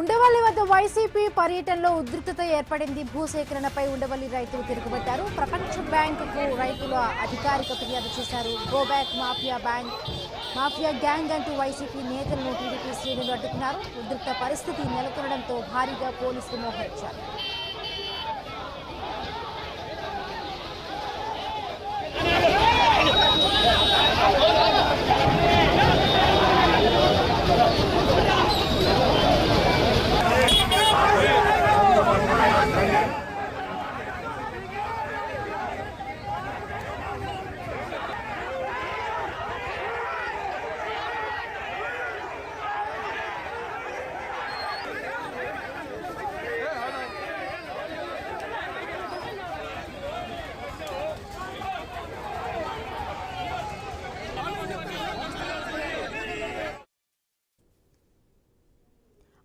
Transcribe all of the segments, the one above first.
ఉండవల్లి వద్ద వైసీపీ పర్యటనలో ఉద్రిక్తత ఏర్పడింది. భూసేకరణపై ఉండవల్లి రైతులు తిరుగుబడ్డారు. ప్రపంచ బ్యాంకుకు రైతులు అధికారిక ఫిర్యాదు చేశారు. గో బ్యాక్ మాఫియా గ్యాంగ్ అంటూ వైసీపీ నేతలను టీడీపీ శ్రేణులు అడ్డుకున్నారు. ఉద్రిక్త పరిస్థితి నెలకొనడంతో భారీగా పోలీసులు మోహరించారు.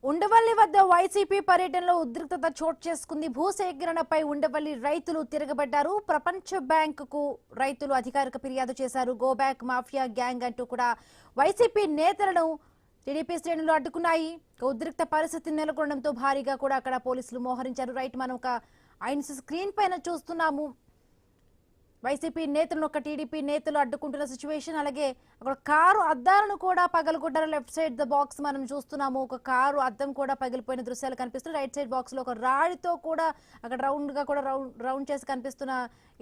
ఉండవల్లి వద్ద వైసీపీ పర్యటనలో ఉద్రిక్తత చోటు చేసుకుంది. భూసేకరణపై ఉండవల్లి రైతులు తిరగబడ్డారు. ప్రపంచ బ్యాంకుకు రైతులు అధికారిక ఫిర్యాదు చేశారు. గో బ్యాక్ మాఫియా గ్యాంగ్ అంటూ కూడా వైసీపీ నేతలను టీడీపీ శ్రేణులు అడ్డుకున్నాయి. ఉద్రిక్త పరిస్థితి నెలకొనడంతో భారీగా కూడా అక్కడ పోలీసులు మోహరించారు. రైట్, మనం ఒక ఆయన స్క్రీన్ పైన చూస్తున్నాము. వైసీపీ నేతలను ఒక టీడీపీ నేతలు అడ్డుకుంటున్న సిచ్యువేషన్. అలాగే అక్కడ కారు అద్దాలను కూడా పగలగొట్టారు. లెఫ్ట్ సైడ్ ద బాక్స్ మనం చూస్తున్నాము. ఒక కారు అద్దం కూడా పగిలిపోయిన దృశ్యాలు కనిపిస్తున్నాయి. రైట్ సైడ్ బాక్స్ లో ఒక రాడితో కూడా అక్కడ రౌండ్ గా కూడా రౌండ్ చేసి కనిపిస్తున్న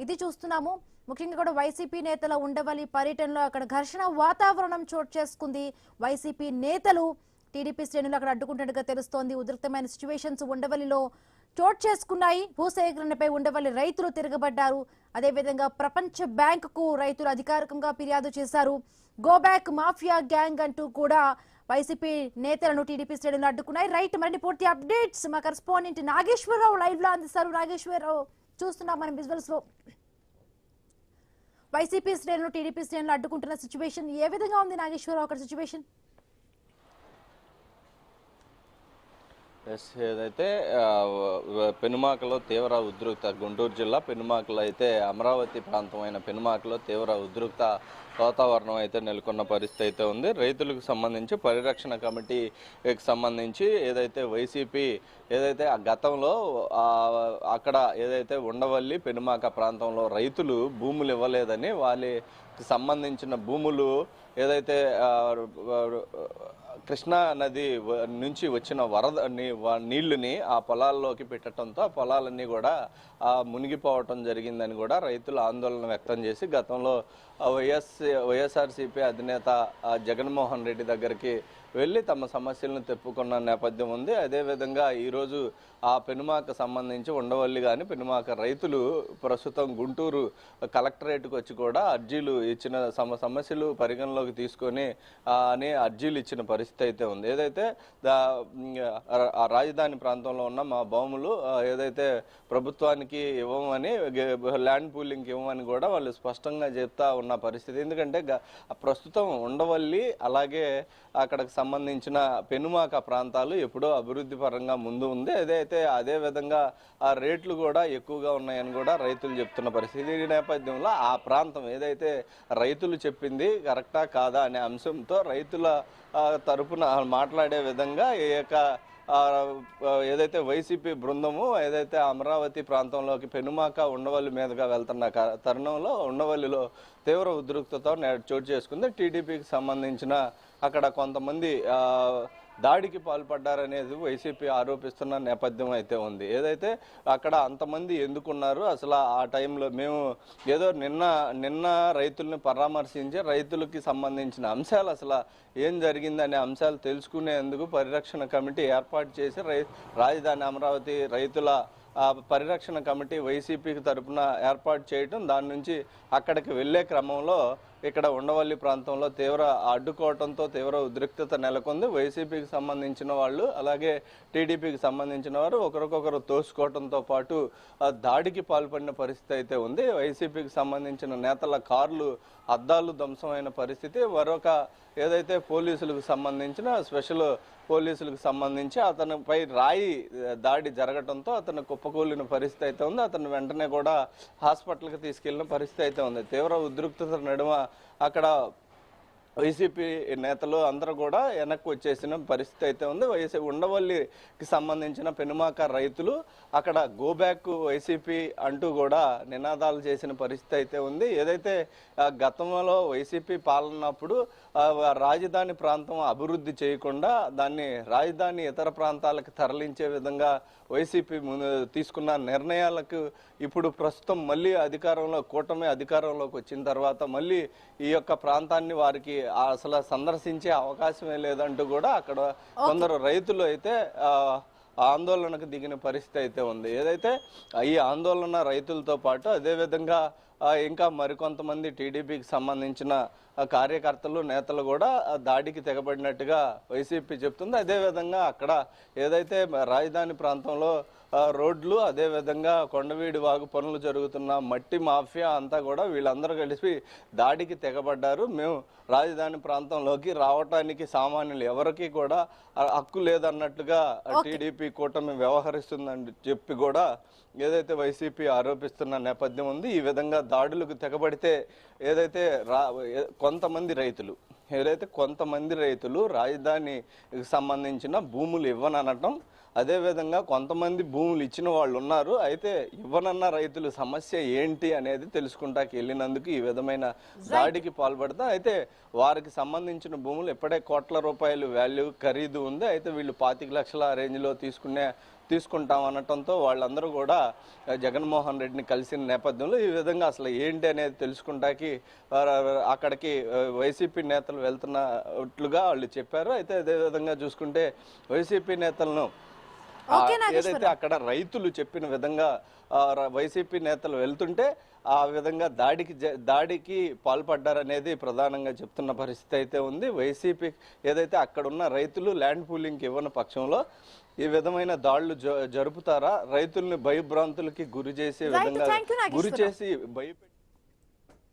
ఇది చూస్తున్నాము. ముఖ్యంగా కూడా వైసీపీ నేతల ఉండవల్లి పర్యటనలో అక్కడ ఘర్షణ వాతావరణం చోటు చేసుకుంది. వైసీపీ నేతలు టీడీపీ శ్రేణులు అక్కడ అడ్డుకుంటున్నట్టుగా తెలుస్తోంది. ఉద్రిక్తమైన సిచ్యువేషన్స్ ఉండవల్లిలో చోటు చేసుకున్నాయి. భూసేకరణపై ఉండవల్లి రైతులు తిరగబడ్డారు. అదేవిధంగా ప్రపంచ బ్యాంకుకు రైతులు అధికారికంగా ఫిర్యాదు చేశారు. గో బ్యాక్ మాఫియా గ్యాంగ్ అంటూ కూడా వైసీపీ నేతలను టీడీపీ శ్రేణులు అడ్డుకున్నాయి. రైట్, మరిన్ని పూర్తి అప్డేట్స్ మా కరెస్పాండెంట్ నాగేశ్వరరావు లైవ్ లో అందిస్తారు. నాగేశ్వరరావు, చూస్తున్నాం మనం విజువల్స్ లో వైసీపీ శ్రేణులు టీడీపీ శ్రేణులు అడ్డుకుంటున్న సిచ్యువేషన్ ఏ విధంగా ఉంది నాగేశ్వరరావు అక్కడ సిచ్యువేషన్? ఏదైతే పెనుమాకలో తీవ్ర ఉద్రిక్త, గుంటూరు జిల్లా పెనుమాకలో అయితే అమరావతి ప్రాంతమైన పెనుమాకలో తీవ్ర ఉద్రిక్త వాతావరణం అయితే నెలకొన్న పరిస్థితి అయితే ఉంది. రైతులకు సంబంధించి పరిరక్షణ కమిటీకి సంబంధించి ఏదైతే వైసీపీ ఏదైతే ఆ గతంలో అక్కడ ఏదైతే ఉండవల్లి పెనుమాక ప్రాంతంలో రైతులు భూములు ఇవ్వలేదని వాళ్ళకి సంబంధించిన భూములు ఏదైతే కృష్ణా నది నుంచి వచ్చిన వరద నీళ్లుని ఆ పొలాల్లోకి పెట్టడంతో ఆ పొలాలన్నీ కూడా మునిగిపోవటం జరిగిందని కూడా రైతులు ఆందోళన వ్యక్తం చేసి గతంలో వైఎస్ఆర్సీపీ అధినేత జగన్మోహన్ రెడ్డి దగ్గరికి వెళ్ళి తమ సమస్యలను తెప్పుకున్న నేపథ్యం ఉంది. అదేవిధంగా ఈరోజు ఆ పెనుమాక సంబంధించి ఉండవల్లి కానీ పెనుమాక రైతులు ప్రస్తుతం గుంటూరు కలెక్టరేట్కి వచ్చి కూడా అర్జీలు ఇచ్చిన సమస్యలు పరిగణలోకి తీసుకొని అని అర్జీలు ఇచ్చిన పరిస్థితి అయితే ఉంది. ఏదైతే రాజధాని ప్రాంతంలో ఉన్న మా భూములు ఏదైతే ప్రభుత్వానికి ఇవ్వమని ల్యాండ్ పూలింగ్కి ఇవ్వమని కూడా వాళ్ళు స్పష్టంగా చెప్తా ఉన్న పరిస్థితి. ఎందుకంటే ప్రస్తుతం ఉండవల్లి అలాగే అక్కడికి సంబంధించిన పెనుమాక ప్రాంతాలు ఎప్పుడో అభివృద్ధి పరంగా ముందు ఉంది. అదే విధంగా ఆ రేట్లు కూడా ఎక్కువగా ఉన్నాయని కూడా రైతులు చెప్తున్న పరిస్థితి. ఈ నేపథ్యంలో ఆ ప్రాంతం ఏదైతే రైతులు చెప్పింది కరెక్టా కాదా అనే అంశంతో రైతుల తరపున మాట్లాడే విధంగా ఏదైతే వైసీపీ బృందము ఏదైతే అమరావతి ప్రాంతంలోకి పెనుమాక ఉండవల్లి మీదుగా వెళ్తున్న తరుణంలో ఉండవల్లిలో తీవ్ర ఉద్రిక్తతో చోటు చేసుకుంది. టీడీపీకి సంబంధించిన అక్కడ కొంతమంది దాడికి పాల్పడ్డారనేది వైసీపీ ఆరోపిస్తున్న నేపథ్యం అయితే ఉంది. ఏదైతే అక్కడ అంతమంది ఎందుకున్నారు, అసలు ఆ టైంలో మేము ఏదో నిన్న రైతుల్ని పరామర్శించి రైతులకి సంబంధించిన అంశాలు అసలు ఏం జరిగిందనే అంశాలు తెలుసుకునేందుకు పరిరక్షణ కమిటీ ఏర్పాటు చేసి రాజధాని అమరావతి రైతుల పరిరక్షణ కమిటీ వైసీపీకి తరఫున ఏర్పాటు చేయటం, దాని నుంచి అక్కడికి వెళ్లే క్రమంలో ఇక్కడ ఉండవల్లి ప్రాంతంలో తీవ్ర అడ్డుకోవడంతో తీవ్ర ఉద్రిక్తత నెలకొంది. వైసీపీకి సంబంధించిన వాళ్ళు అలాగే టీడీపీకి సంబంధించిన వారు ఒకరికొకరు తోసుకోవడంతో పాటు దాడికి పాల్పడిన పరిస్థితి అయితే ఉంది. వైసీపీకి సంబంధించిన నేతల కార్లు అద్దాలు ధ్వంసమైన పరిస్థితి. మరొక ఏదైతే పోలీసులకు సంబంధించిన స్పెషల్ పోలీసులకు సంబంధించి అతనిపై రాయి దాడి జరగడంతో అతను కుప్పకూలిన పరిస్థితి అయితే ఉంది. అతను వెంటనే కూడా హాస్పిటల్కి తీసుకెళ్లిన పరిస్థితి అయితే ఉంది. తీవ్ర ఉద్రిక్తత నడుమ అక్కడ వైసీపీ నేతలు అందరూ కూడా వెనక్కి వచ్చేసిన పరిస్థితి అయితే ఉంది. ఉండవల్లికి సంబంధించిన పెనుమాక రైతులు అక్కడ గో బ్యాక్ వైసీపీ అంటూ కూడా నినాదాలు చేసిన పరిస్థితి అయితే ఉంది. ఏదైతే గతంలో వైసీపీ పాలనప్పుడు రాజధాని ప్రాంతం అభివృద్ధి చేయకుండా దాన్ని రాజధాని ఇతర ప్రాంతాలకు తరలించే విధంగా వైసీపీ తీసుకున్న నిర్ణయాలకు ఇప్పుడు ప్రస్తుతం మళ్ళీ కూటమి అధికారంలోకి వచ్చిన తర్వాత మళ్ళీ ఈ యొక్క ప్రాంతాన్ని వారికి అసలు సందర్శించే అవకాశమే లేదంటూ కూడా అక్కడ కొందరు రైతులు అయితే ఆందోళనకు దిగిన పరిస్థితి అయితే ఉంది. ఏదైతే ఈ ఆందోళన రైతులతో పాటు అదేవిధంగా ఇంకా మరికొంతమంది టీడీపీకి సంబంధించిన కార్యకర్తలు నేతలు కూడా దాడికి తెగబడినట్టుగా వైసీపీ చెప్తుంది. అదేవిధంగా అక్కడ ఏదైతే రాజధాని ప్రాంతంలో రోడ్లు అదేవిధంగా కొండవీడి వాగు పనులు జరుగుతున్న మట్టి మాఫియా అంతా కూడా వీళ్ళందరూ కలిసి దాడికి తెగబడ్డారు. మేము రాజధాని ప్రాంతంలోకి రావటానికి సామాన్యులు ఎవరికి కూడా హక్కు లేదన్నట్లుగా టీడీపీ కూటమి వ్యవహరిస్తుందని చెప్పి కూడా ఏదైతే వైసీపీ ఆరోపిస్తున్న నేపథ్యం ఉంది. ఈ విధంగా దాడులకు తెగబడితే ఏదైతే కొంతమంది రైతులు రాజధానికి సంబంధించిన భూములు ఇవ్వననటం, అదేవిధంగా కొంతమంది భూములు ఇచ్చిన వాళ్ళు ఉన్నారు. అయితే ఇవ్వనన్న రైతులు సమస్య ఏంటి అనేది తెలుసుకుంటాకి వెళ్ళినందుకు ఈ విధమైన దాడికి పాల్పడతాం. అయితే వారికి సంబంధించిన భూములు ఎప్పుడే కోట్ల రూపాయలు వాల్యూ ఖరీదు ఉంది. అయితే వీళ్ళు 25 లక్షల రేంజ్లో తీసుకుంటాం అనటంతో వాళ్ళందరూ కూడా జగన్మోహన్ రెడ్డిని కలిసిన నేపథ్యంలో ఈ విధంగా అసలు ఏంటి అనేది తెలుసుకుంటాకి అక్కడికి వైసీపీ నేతలు వెళ్తున్నట్లుగా వాళ్ళు చెప్పారు. అయితే అదేవిధంగా చూసుకుంటే వైసీపీ నేతలను ఏదైతే అక్కడ రైతులు చెప్పిన విధంగా వైసీపీ నేతలు వెళ్తుంటే ఆ విధంగా దాడికి పాల్పడ్డారనేది ప్రధానంగా చెప్తున్న పరిస్థితి అయితే ఉంది. వైసీపీ ఏదైతే అక్కడున్న రైతులు ల్యాండ్ పూలింగ్కి ఇవ్వని పక్షంలో ఈ విధమైన దాడులు జరుపుతారా, రైతుల్ని భయభ్రాంతులకి గురి చేసే విధంగా గురి చేసి భయపెట్టి